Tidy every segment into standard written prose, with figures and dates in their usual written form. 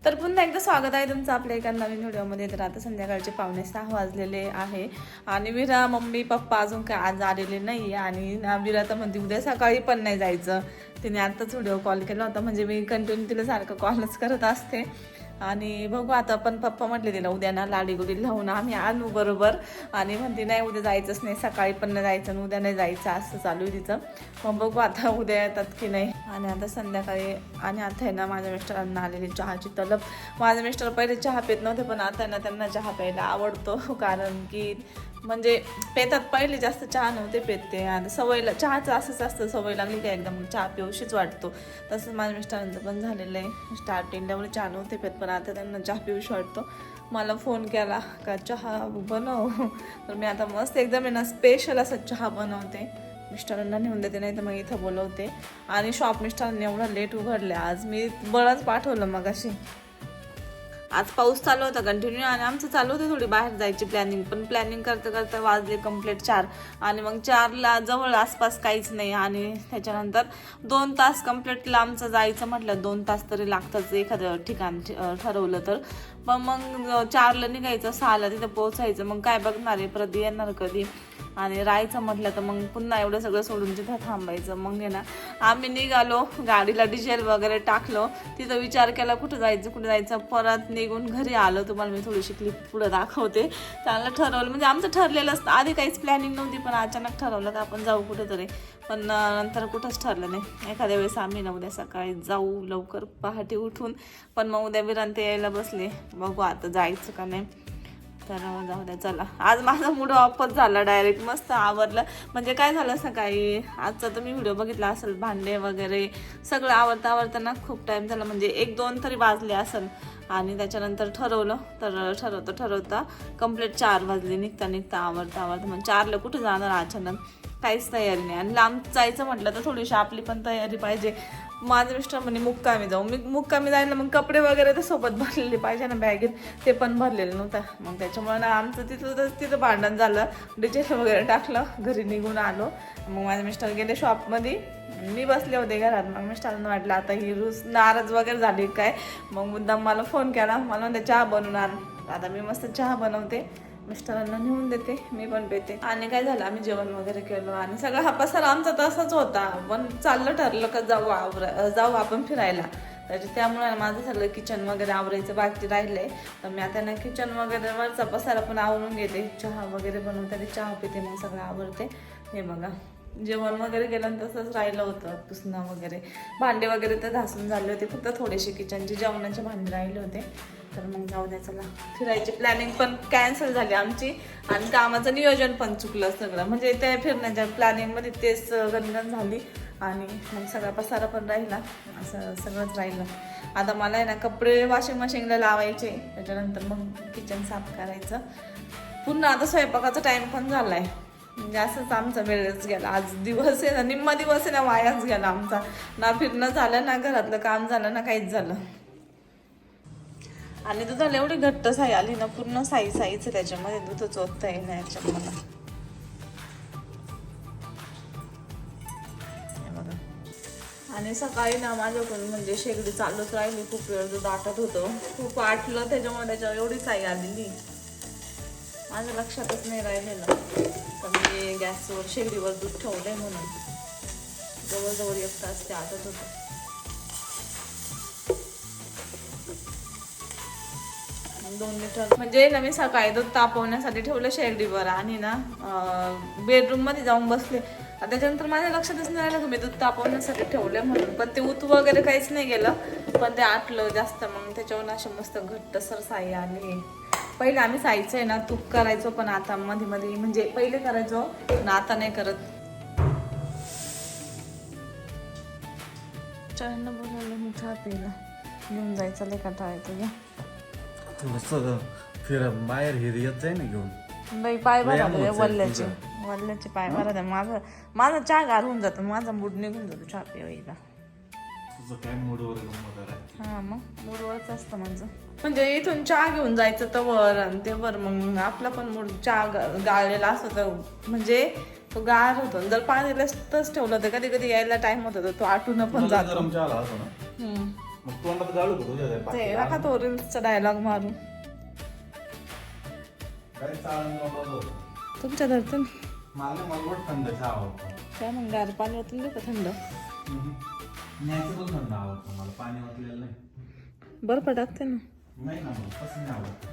तर पुन्हा एकदा स्वागत आहे तुमचं आपल्या एका नवीन व्हिडिओमध्ये. तर आता संध्याकाळचे 5:45 वाजलेले आहे आणि विरा मम्मी पप्पा अजून काय आज आलेले नाही. आणि विरा तर म्हणते उद्या सकाळी पण नाही जायचं. तिने आत्ताच व्हिडिओ कॉल केला होता, म्हणजे मी कंटिन्यू तिला सारखं कॉलच करत असते. आणि बघू आता, पण पप्पा म्हटले तिला उद्या ना लाडी गुडी लावून आम्ही आणू बरोबर. आणि म्हणते नाही उद्या जायचंच नाही, सकाळी पण नाही जायचं आणि उद्या नाही जायचं, असं चालू आहे तिचं. मग बघू आता उद्या येतात की नाही. आणि आता संध्याकाळी आणि आता आहे ना माझ्या मिस्टरांना आलेली चहाची तलब. माझे मिस्टर पहिले चहा पित नव्हते, पण आता ना त्यांना चहा प्यायला आवडतो. कारण की म्हणजे पेतात, पहिले जास्त चहा नव्हते पेत ते. आणि सवयला चहाचं असंच असतं, सवय लागली का एकदम चहा पिऊशीच वाटतो. तसं माझ्या मिस्टरांचं पण झालेलं आहे. स्टार्टिंगला एवढे चहा नव्हते पेत, पण आता त्यांना चहा पिऊशी वाटतो. मला फोन केला का चहा बनव, तर मी आता मस्त एकदम आहे ना स्पेशल असा चहा बनवते. मिस्टरांना नेऊन देते, नाही तर मग इथं बोलवते. आणि शॉप मिस्टरांनी एवढं लेट उघडले आज, मी बळच पाठवलं मग अशी. आज पाऊस चालू होता कंटिन्यू आणि आमचं चालू होतं थोडी बाहेर जायची प्लॅनिंग, पण प्लॅनिंग करता करता वाजले कंप्लीट 4. आणि मग 4ला जवळ आसपास काहीच नाही. आणि त्याच्यानंतर 2 तास कंप्लीट लांबचं जायचं म्हटलं 2 तास तरी लागतात एखादं ठिकाण ठरवलं तर. पण मग 4ला निघायचं, 6ला तिथं पोहोचायचं. मग काय बघणार आहे, परत येणार कधी. आणि राहायचं म्हटलं तर मग पुन्हा एवढं सगळं सोडून तिथं थांबायचं. मग आहे ना आम्ही निघालो, गाडीला डिझेल वगैरे टाकलो, तिथं विचार केला कुठं जायचं. परत निघून घरी आलो. तुम्हाला मी थोडीशी क्लिप पुढं दाखवते. चांगलं ठरवलं, म्हणजे आमचं ठरलेलं असतं, आधी काहीच प्लॅनिंग नव्हती, पण अचानक ठरवलं का आपण जाऊ कुठेतरी. पण नंतर कुठंच ठरलं नाही. एखाद्या वेळेस आम्ही ना उद्या सकाळी जाऊ लवकर पहाटे उठून, पण मग उद्या विरांती यायला बसले. बघू आता जायचं का नाही. तर जाऊ द्या चला. आज माझा मूड ऑफच झाला डायरेक्ट. मस्त आवरलं, म्हणजे काय झालं सकाळी आजचा तुम्ही व्हिडिओ बघितला असेल, भांडे वगैरे सगळं आवरताना खूप टाईम झाला, म्हणजे 1-2 तरी वाजले असेल. आणि त्याच्यानंतर ठरवलं, तर ठरवता कंप्लीट 4 वाजले. निघता आवरता मग 4ला कुठं जाणार अचानक, काहीच तयारी नाही. आणि लांब जायचं म्हटलं तर थोडीशी आपली पण तयारी पाहिजे. माझं मिस्टर म्हणे मुक्कामी जाऊ. मी मुक्कामी जायला मग कपडे वगैरे तर सोबत भरलेले पाहिजे ना बॅगेत, ते पण भरलेलं नव्हतं. मग त्याच्यामुळे ना आमचं तिथं भांडण झालं. डिझेल वगैरे टाकलं, घरी निघून आलो. मग माझे मिस्टर गेले शॉपमध्ये, मी बसले होते घरात. मग मिस्टरांना वाटलं आता ही रूस नाराज वगैरे झाली काय. मग मुद्दाम मला फोन केला, मला म्हणते चहा बनवून आण. आता मी मस्त चहा बनवते, मिस्टरांना नेऊन देते, मी पण पेते. आणि काय झालं, आम्ही जेवण वगैरे केलं आणि सगळा हा पसारा आमचा तसाच होता. पण ठरलं का जाऊ आपण फिरायला. त्यामुळे माझं सगळं किचन वगैरे आवरायचं बाकी राहिलंय. तर मी आता ना किचन वगैरे वरचा पसारा पण आवरून घेते, चहा वगैरे बनवते, चहा पिते, मग सगळं आवरते. हे बघा जेवण वगैरे केलं तसंच राहिलं होतं, पुसणं वगैरे. भांडे वगैरे तर घासून झाले होते, फक्त थोडेसे किचनचे जेवणाचे भांडे राहिले होते. तर मग जाऊ द्या चला. फिरायची प्लॅनिंग पण कॅन्सल झाली आमची आणि कामाचं नियोजन पण चुकलं सगळं. म्हणजे त्या फिरण्याच्या प्लॅनिंगमध्ये तेच गणगण झाली आणि मग सगळा पसारा पण राहिला, असं सगळंच राहिलं. आता मला आहे ना कपडे वॉशिंग मशीनला लावायचे, त्याच्यानंतर मग किचन साफ करायचं. पुन्हा आता स्वयंपाकाचा टाईम पण झाला आहे. म्हणजे असंच आमचा वेळच गेला. आज दिवस आहे ना, निम्मा दिवस आहे ना वायाच गेला आमचा. ना फिरणं झालं, ना घरातलं काम झालं, ना काहीच झालं. आणि दुधाला एवढी घट्ट साई आली ना, पूर्ण साईच त्याच्यामध्ये दूधच ओतता येईना याच्यात मला. आणि सकाळी ना माझ्याकडून म्हणजे शेगडी चालूच राहिली, खूप वेळ दूध आटत होतं, खूप आटलं, त्याच्यामुळे त्याच्यावर एवढी साई आलेली माझ्या लक्षातच नाही राहिलेलं. तर मी गॅसवर शेगडीवर दूध ठेवलंय म्हणून जवळजवळ 1 तास ते आटत होतं. म्हणजे ना मी सकाळी दूध तापवण्यासाठी ठेवलं शेगडीवर आणि ना बेडरूम मध्ये जाऊन बसले. त्याच्यानंतर माझ्या लक्षातच नाही राहिलं की मी दूध तापवण्यासाठी ठेवलं म्हणून. पण ते उतू वगैरे काहीच नाही गेलं, पण ते आटलं जास्त. मग त्याच्यावर अशी मस्त घट्टसर साई आली. पहिले आम्ही साईचं आहे ना तूप करायचो, पण आता मध्ये म्हणजे पहिले करायचो ना, आता नाही करत. चहानं बोलावलं मी चहा प्यायला घेऊन जायचं, लय कंटाळा येतो घ्या. थोडंसं फिर बाहेर येत जाय ना घेऊन. बाई पाय भराले वल्ल्याचे पाय भरा. माझा चहा गार होऊन जातो, माझा मूड निघून जातो चहा प्यायला. तुझं काय मूडवर हा मग मूडवरच असतं माझं. म्हणजे इथून चहा घेऊन जायचं तर वर आणि ते वर, मग आपला पण मूड चहा गाळलेला असतो तर म्हणजे तो गार होतो. जर पाणीला तच ठेवलं तर कधी कधी यायला टाइम होतो, तो आटून पण जातो. मग तोंडात जाळू का तुझ्या त्या ते पाकीला? नका तो रील्सचा डायलॉग मारू. काय चाळून नव्हतं. तुमच्या धरतून मला थंड चहा आवडतो. काय मग गार पाणी ओतून देऊ का थंड? नॅचरल थंड आवडतो मला, पाणी वाटलेलं नाही. बर्फ टाकते ना. नाही ना मला तसं नाही आवडत.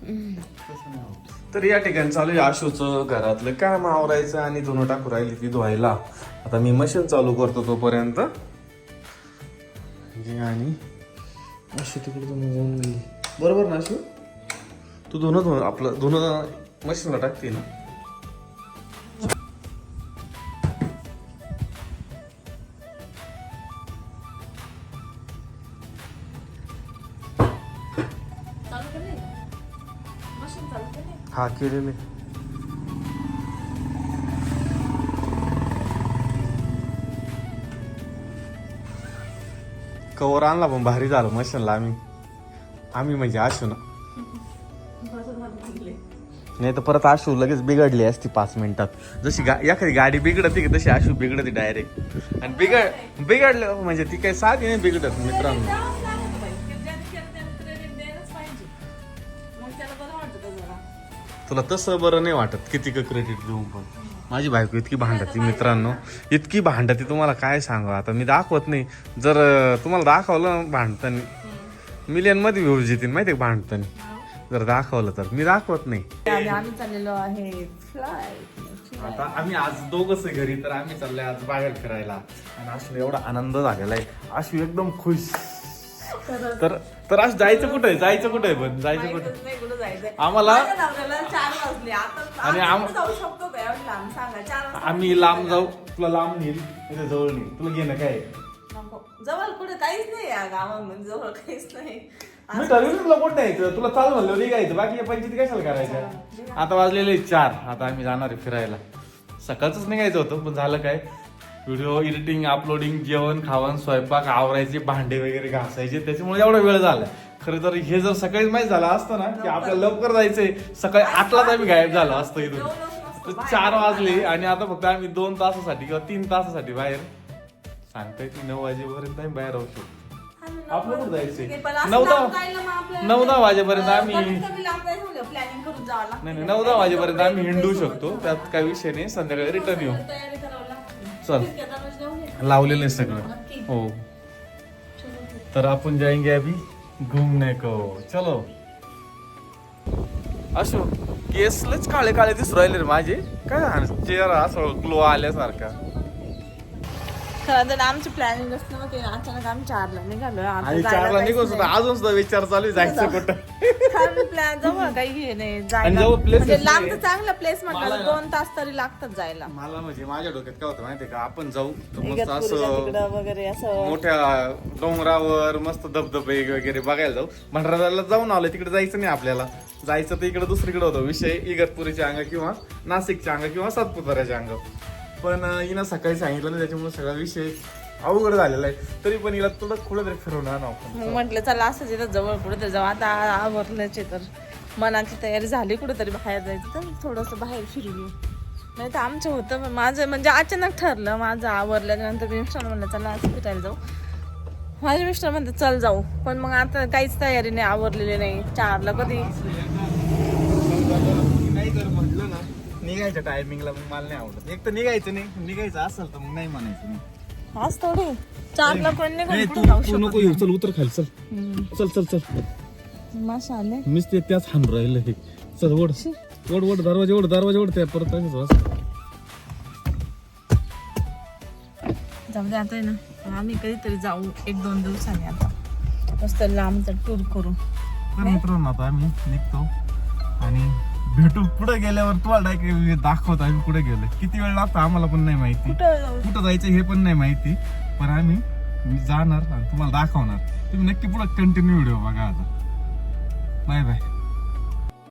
तसं नाही आवडत. तर या ठिकाणी चालू आहे आशूचं घरातलं काम आवरायचं आणि धुणं टाकू राहिली ती धुवायला. आता मी मशीन चालू करतो तोपर्यंत. आणि आशू तिकडे धुणं जाऊन गेली. बरोबर ना आशू? तू धुणं आपलं धुणं मशीनला टाकते ना. हा केलेले. कवर आणला पण भारी झालं मशीनला. आम्ही म्हणजे आशू ना. नाही तर परत आशू लगेच बिघडली असती 5 मिनिटात. जशी एखादी गाडी बिघडते की तशी आशू बिघडते डायरेक्ट. आणि बिघडलं म्हणजे ती काही साधी नाही बिघडत मित्रांनो. तुला तसं बरं नाही वाटत किती का क्रेडिट देऊन पण. माझी बायको इतकी भांडती मित्रांनो, इतकी भांडती तुम्हाला काय सांगू. आता मी दाखवत नाही. जर तुम्हाला दाखवलं भांडताना मिलियन मध्ये व्ह्यूज येतील माहिती आहे भांडताना. जर दाखवलं तर मी दाखवत नाही. आम्ही चाललेलो आहे फ्लाईट. आता आम्ही आज दोघंच घरी, तर आम्ही चाललोय आज बाहेर फिरायला. आणि आशू एवढा आनंद झालेला आहे. आशू एकदम खुश. तर आज जायचं कुठे पण जायचं कुठे आम्हाला. 4 वाजले आणि जाऊ शकतो का एवढं लांब? सांगा 4 वाजता. आम्ही लांब जाऊ. तुला लांब नेईल, इथे जवळ नेईल. तुला घेणं काय? जवळ कुठे काहीच नाही या गावामध्ये, जवळ काहीच नाही. मी ठरवलं तुला कुठं न्यायचं. तुला चाल म्हणलं निघायचं, बाकी या पंचायती कशाला करायचं. आता वाजलेले 4. आता आम्ही जाणार आहे फिरायला. सकाळच निघायचं होतं पण झालं काय, व्हिडिओ एडिटिंग, अपलोडिंग, जेवण खावण, स्वयंपाक, आवरायचे, भांडे वगैरे घासायचे, त्याच्यामुळे एवढा वेळ झाला. खरं तर हे जर सकाळीच माहिती झालं असतं ना की आपल्याला लवकर जायचंय, सकाळी 8लाच आम्ही गायब झालो असतो इथून. तर 4 वाजले आणि आता फक्त आम्ही 2 तासासाठी किंवा 3 तासासाठी बाहेर. सांगताय की 9 वाजेपर्यंत आम्ही बाहेर राहू शकतो. आपलं कुठं जायचंय? 9-10 वाजेपर्यंत आम्ही नाही 9-10 वाजेपर्यंत आम्ही हिंडू शकतो. त्यात काही विषय नाही. संध्याकाळी रिटर्न येऊ. चल लावलेलं आहे सगळं. हो तर आपण जाएंगे अभी घूमने को. चलो. अशो केसलेच काळे काळे दिसू राहिले रे माझे. काय चेहरा असं ग्लो आल्यासारखा. खरं तर आमची प्लॅनिंग असतं ना, ते अचानक आम्ही 4ला निघालोय. आणि 4ला निघून सुद्धा अजून सुद्धा विचार चालू आहे जायचं कुठं. प्लॅन जवळ काही हे नाही आणि जायला. जवळ places म्हणजे लांब तर नाही. चांगला प्लेस म्हटलं मला- 2 तास तरी लागतात जायला. मला म्हणजे माझ्या डोक्यात काय होतं माहितीये का, आपण जाऊ तर मस्त इगतपुरीच्या असं तिकडं वगैरे असं मोठ्या डोंगरावर मस्त धबधबे वगैरे बघायला जाऊ. भंडाराला जाऊन आलो, तिकडे जायचं नाही आपल्याला. जायचं तर इकडे दुसरीकडे होतं विषय, इगतपुरीच्या अंग किंवा नाशिकच्या अंग किंवा सातपुताऱ्याच्या अंग. पण हिनं सकाळी सांगितलं ना, त्याच्यामुळे सगळा विषय अवघड झालेला आहे. तरी पण हिला थोडं कुठं फिरवून आणू आपण. मग म्हटलं चला असं तिथं जवळ कुठे तरी जाऊ. आता आवरल्याचे तर मनाची तयारी झाली कुठेतरी बाहेर जायचं, तर थोडंसं बाहेर फिरून येऊ. नाही तर आमचं होतं, पण माझं म्हणजे अचानक ठरलं. माझं आवरल्यानंतर मी मिस्टर म्हणलं चला असं फिरायला जाऊ. माझे मिस्टर म्हणते चल जाऊ, पण मग आता काहीच तयारी नाही, आवरलेली नाही. 4ला कधी नाही जर म्हटलं ना निघायच्या टायमिंगला मग मला नाही आवडत. एक तर निघायचं नाही, निघायचं असेल तर मग नाही म्हणायचं नाही. आज थोडी 4ला कोण नाही, नाही तू कुठं जाऊ तू नको येऊ. चल उतर खाली. चल चल चल चल. शकत. माशा आले मीच ते त्याच हान राहिलं हे. चल ओढ ओढ ओढ दरवाजा ओढ त्या परत जाऊ दे. आता आहे ना आम्ही कधीतरी जाऊ 1-2 दिवसांनी. आता मस्त लांबचा टूर करू. मित्रांनो आता आम्ही निघतो आणि भेटू पुढे गेल्यावर. तुम्हाला डायरेक्ट दाखवतो आम्ही पुढे गेलो. किती वेळ लागतो आम्हाला पण नाही माहिती. कुठं जायचं हे पण नाही माहिती. पण आम्ही जाणार आणि तुम्हाला दाखवणार. तुम्ही नक्की पुढे कंटिन्यू व्हिडिओ बघा. आता बाय बाय.